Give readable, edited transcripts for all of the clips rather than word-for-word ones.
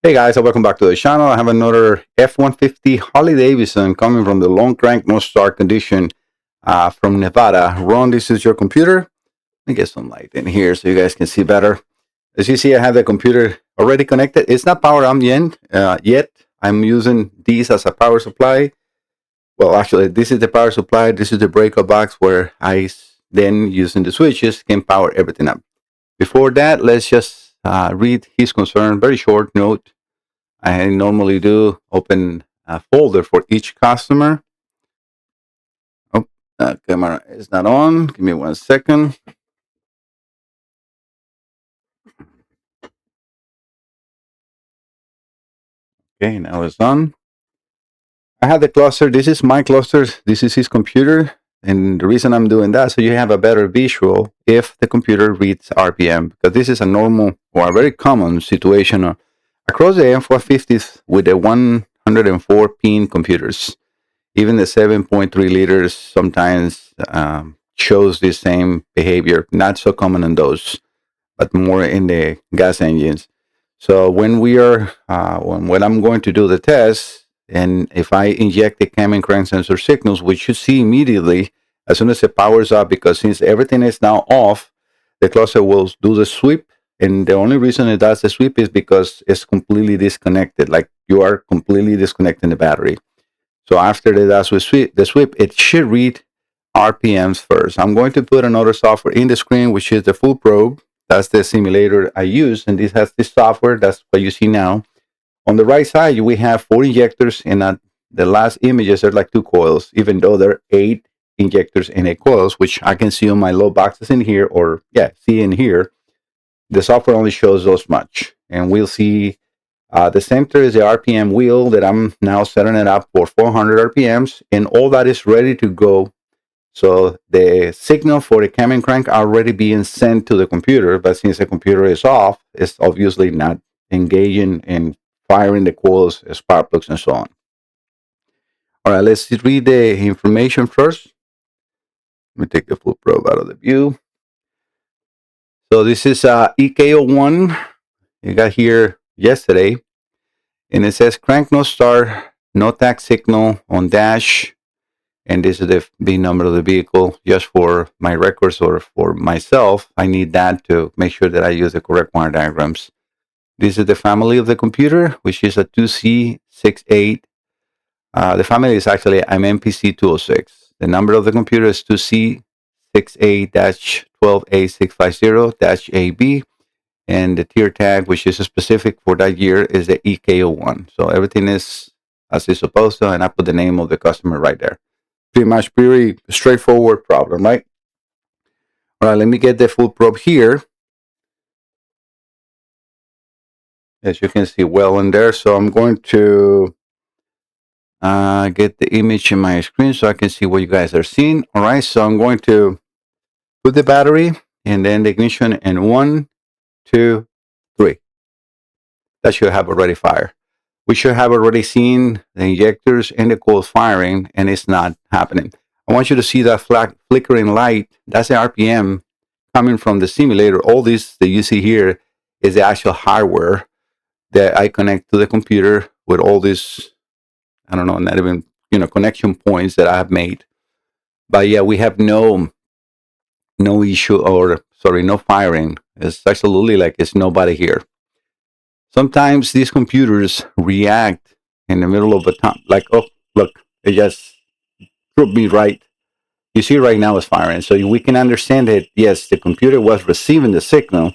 Hey guys, and welcome back to the channel. I have another F-150 Harley-Davidson coming from the long crank no start condition from Nevada. Ron, this is your computer. Let me get some light in here so you guys can see better. As you see, I have the computer already connected. It's not powered on yet. I'm using these as a power supply. Well, actually, this is the power supply. This is the breaker box where I then, using the switches, can power everything up. Before that, let's just read his concern. Very short note. I normally do open a folder for each customer. Oh, camera is not on. Give me 1 second. Okay, now it's on. I have the cluster. This is my cluster. This is his computer. And the reason I'm doing that, so you have a better visual if the computer reads RPM, because this is a normal or a very common situation across the F-150s with the 104 pin computers. Even the 7.3 liters sometimes shows the same behavior. Not so common in those, but more in the gas engines. So when we are, when I'm going to do the test, and if I inject the cam and crank sensor signals, we should see immediately as soon as it powers up, because since everything is now off, the cluster will do the sweep. And the only reason it does the sweep is because it's completely disconnected, like you are completely disconnecting the battery. So after it does the sweep, it should read RPMs first. I'm going to put another software in the screen, which is the full probe. That's the simulator I use, and this has this software. That's what you see now. On the right side, we have 4 injectors, and the last images are like 2 coils, even though there are 8 injectors and 8 coils, which I can see on my low boxes in here, or see in here. The software only shows those much, and we'll see. The center is the RPM wheel that I'm now setting it up for 400 RPMs, and all that is ready to go. So the signal for the cam and crank are already being sent to the computer, but since the computer is off, it's obviously not engaging in firing the coils, spark plugs, and so on. All right, let's read the information first. Let me take the full probe out of the view. So this is EK01. You got here yesterday. And it says crank no start, no tag signal on dash. And this is the VIN number of the vehicle. Just for my records or for myself, I need that to make sure that I use the correct wire diagrams. This is the family of the computer, which is a 2C68. The family is actually MPC206. The number of the computer is 2C68-12A650-AB. And the tier tag, which is specific for that year, is the EK01. So everything is as it's supposed to, and I put the name of the customer right there. Pretty much pretty straightforward problem, right? All right, let me get the full probe here. As you can see well in there. So I'm going to get the image in my screen so I can see what you guys are seeing. All right, so I'm going to put the battery and then the ignition in 1, 2, 3. That should have already fired. We should have already seen the injectors and the coils firing, and it's not happening. I want you to see that flickering light. That's the RPM coming from the simulator. All this that you see here is the actual hardware that I connect to the computer with all this, I don't know, not even, connection points that I have made. But yeah, we have no issue, or sorry, no firing. It's absolutely like it's nobody here. Sometimes these computers react in the middle of a time, like, oh, look, it just proved me right. You see right now it's firing. So we can understand that, yes, the computer was receiving the signal.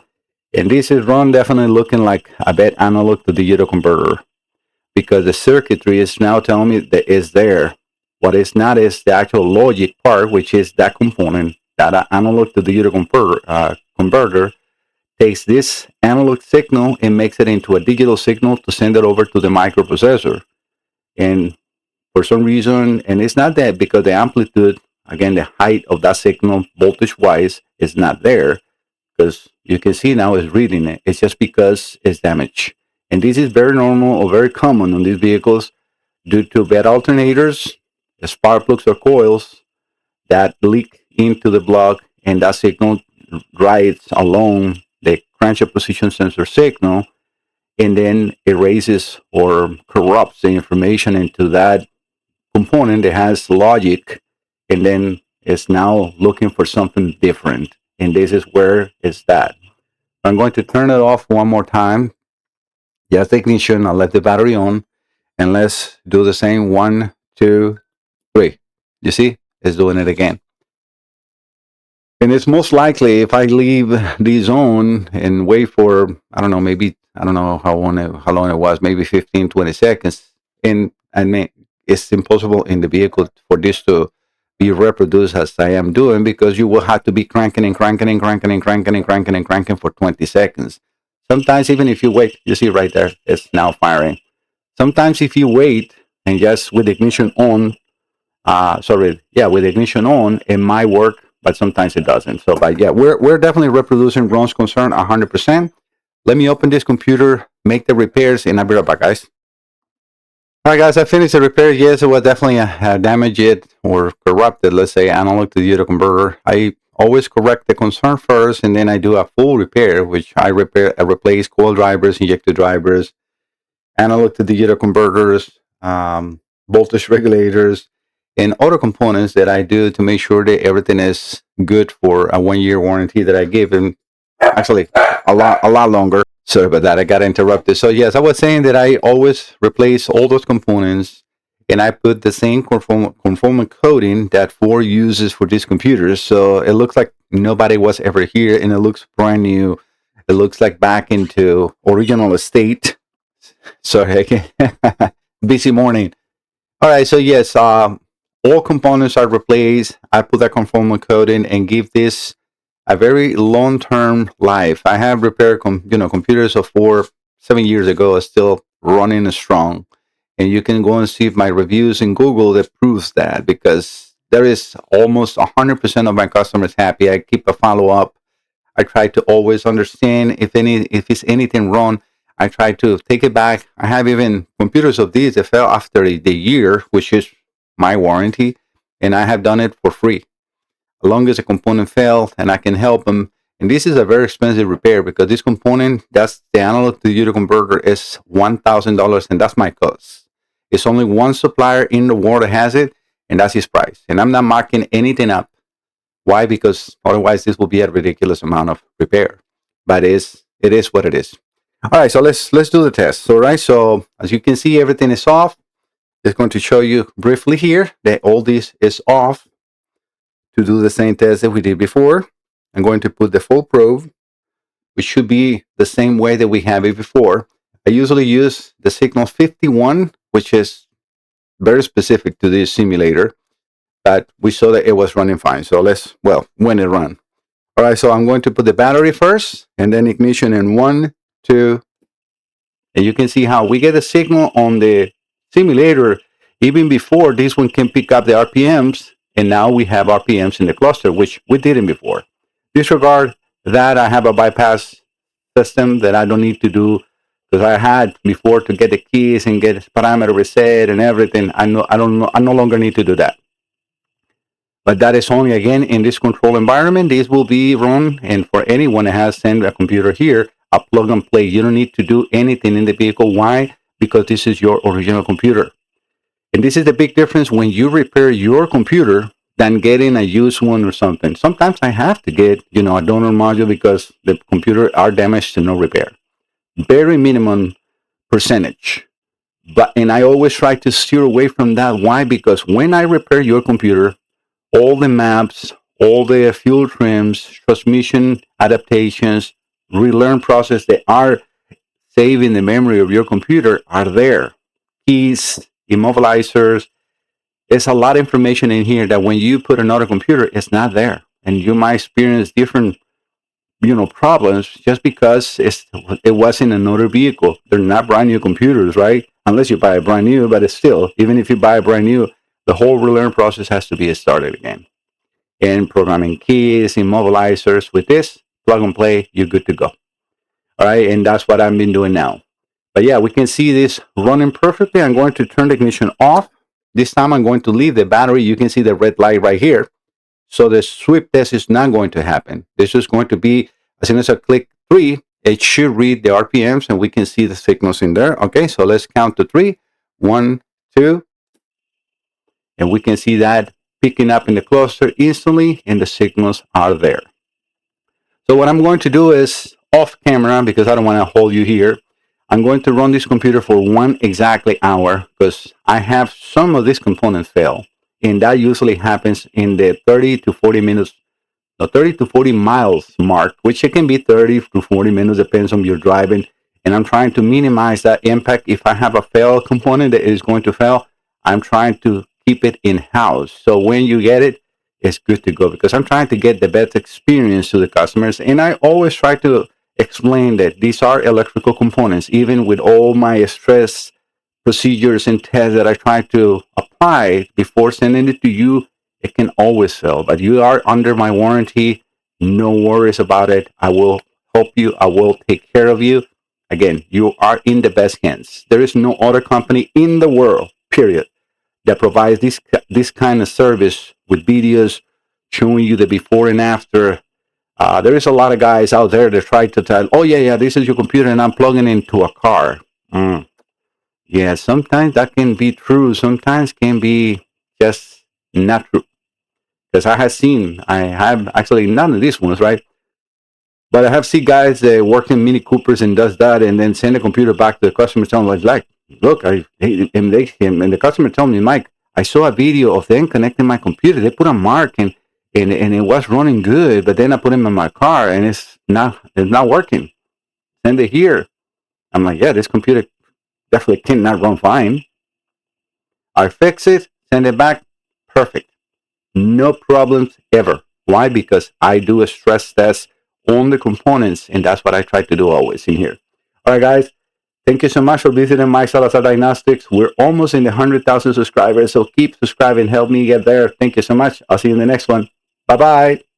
And this is Ron definitely looking like a bad analog to digital converter, because the circuitry is now telling me that it's there. What is not is the actual logic part, which is that component, that analog to digital converter takes this analog signal and makes it into a digital signal to send it over to the microprocessor. And for some reason, and it's not that because the amplitude, again, the height of that signal voltage-wise is not there, because you can see now it's reading it. It's just because it's damaged. And this is very normal or very common on these vehicles due to bad alternators, spark plugs or coils that leak into the block, and that signal rides along the crankshaft position sensor signal and then erases or corrupts the information into that component that has logic, and then it's now looking for something different. And this is where it's that. I'm going to turn it off one more time. Just the ignition. I'll let the battery on, and let's do the same. 1, 2, 3. You see, it's doing it again. And it's most likely if I leave these on and wait for, I don't know, maybe, I don't know how long it was, maybe 15, 20 seconds. And I mean, it's impossible in the vehicle for this to be reproduced as I am doing, because you will have to be cranking and cranking and cranking and cranking and cranking and cranking for 20 seconds. Sometimes even if you wait, you see right there, it's now firing. Sometimes if you wait and just with the ignition on, with the ignition on, it might work, but sometimes it doesn't. So, but yeah, we're definitely reproducing Ron's concern 100%. Let me open this computer, make the repairs, and I'll be right back, guys. All right, guys, I finished the repair. Yes, it was definitely damaged or corrupted, let's say, analog to digital converter. I always correct the concern first, and then I do a full repair, which I replace coil drivers, injector drivers, analog to digital converters, voltage regulators, and other components that I do to make sure that everything is good for a 1-year warranty that I give him. Actually, a lot longer. Sorry about that. I got interrupted. So yes, I was saying that I always replace all those components, and I put the same conformal coating that Ford uses for these computers. So it looks like nobody was ever here, and it looks brand new. It looks like back into original state. Sorry, busy morning. All right. So yes, all components are replaced. I put that conformal coating and give this a very long-term life. I have repaired, computers of 7 years ago are still running strong, and you can go and see my reviews in Google that proves that, because there is almost 100% of my customers happy. I keep a follow-up. I try to always understand if it's anything wrong. I try to take it back. I have even computers of these that fell after the year, which is my warranty, and I have done it for free. As long as a component failed and I can help them. And this is a very expensive repair, because this component, that's the analog to digital converter, is $1,000, and that's my cost. It's only one supplier in the world that has it, and that's his price. And I'm not marking anything up. Why? Because otherwise this will be a ridiculous amount of repair. But it is what it is. All right, so let's do the test. All right, so as you can see, everything is off. Just going to show you briefly here that all this is off. To do the same test that we did before, I'm going to put the full probe, which should be the same way that we have it before. I usually use the signal 51, which is very specific to this simulator, but we saw that it was running fine. So when it run. All right, so I'm going to put the battery first, and then ignition in 1, 2, and you can see how we get a signal on the simulator even before this one can pick up the RPMs. And now we have RPMs in the cluster, which we didn't before. Disregard that. I have a bypass system that I don't need to do, because I had before to get the keys and get parameter reset and everything. I no longer need to do that. But that is only, again, in this control environment. This will be run, and for anyone that has sent a computer here, a plug and play. You don't need to do anything in the vehicle. Why? Because this is your original computer. And this is the big difference when you repair your computer than getting a used one or something. Sometimes I have to get, a donor module because the computer are damaged to no repair. Very minimum percentage. And I always try to steer away from that. Why? Because when I repair your computer, all the maps, all the fuel trims, transmission adaptations, relearn process that are saved in the memory of your computer are there. Keys, immobilizers. There's a lot of information in here that when you put another computer, it's not there. And you might experience different, problems just because it was in another vehicle. They're not brand new computers, right? Unless you buy a brand new, but it's still, even if you buy a brand new, the whole relearn process has to be started again. And programming keys, immobilizers, with this, plug and play, you're good to go. All right, and that's what I've been doing now. But yeah, we can see this running perfectly. I'm going to turn the ignition off. This time I'm going to leave the battery. You can see the red light right here. So the sweep test is not going to happen. This is going to be, as soon as I click 3, it should read the RPMs and we can see the signals in there. Okay, so let's count to 3. 1, 2, and we can see that picking up in the cluster instantly, and the signals are there. So what I'm going to do is off camera, because I don't want to hold you here. I'm going to run this computer for 1 exactly hour, because I have some of these components fail, and that usually happens in the 30 to 40 minutes, 30 to 40 miles mark, which it can be 30 to 40 minutes, depends on your driving. And I'm trying to minimize that impact. If I have a failed component that is going to fail, I'm trying to keep it in-house. So when you get it, it's good to go, because I'm trying to get the best experience to the customers. And I always try to explain that these are electrical components. Even with all my stress procedures and tests that I try to apply before sending it to you, it can always fail. But you are under my warranty. No worries about it. I will help you. I will take care of you. Again, you are in the best hands. There is no other company in the world, period, that provides this kind of service with videos showing you the before and after. There is a lot of guys out there that try to tell, oh, yeah, this is your computer and I'm plugging into a car. Yeah, sometimes that can be true. Sometimes can be just not true. Because I have actually none of these ones, right? But I have seen guys that work in Mini Coopers and does that, and then send the computer back to the customer, telling them, like, look, and the customer told me, Mike, I saw a video of them connecting my computer. They put a mark and it was running good, but then I put them in my car and it's not working. Send it here. I'm like, yeah, this computer definitely cannot run fine. I fix it, send it back, perfect. No problems ever. Why? Because I do a stress test on the components, and that's what I try to do always in here. All right, guys. Thank you so much for visiting Mike Salazar Diagnostics. We're almost in the 100,000 subscribers, so keep subscribing. Help me get there. Thank you so much. I'll see you in the next one. Bye-bye.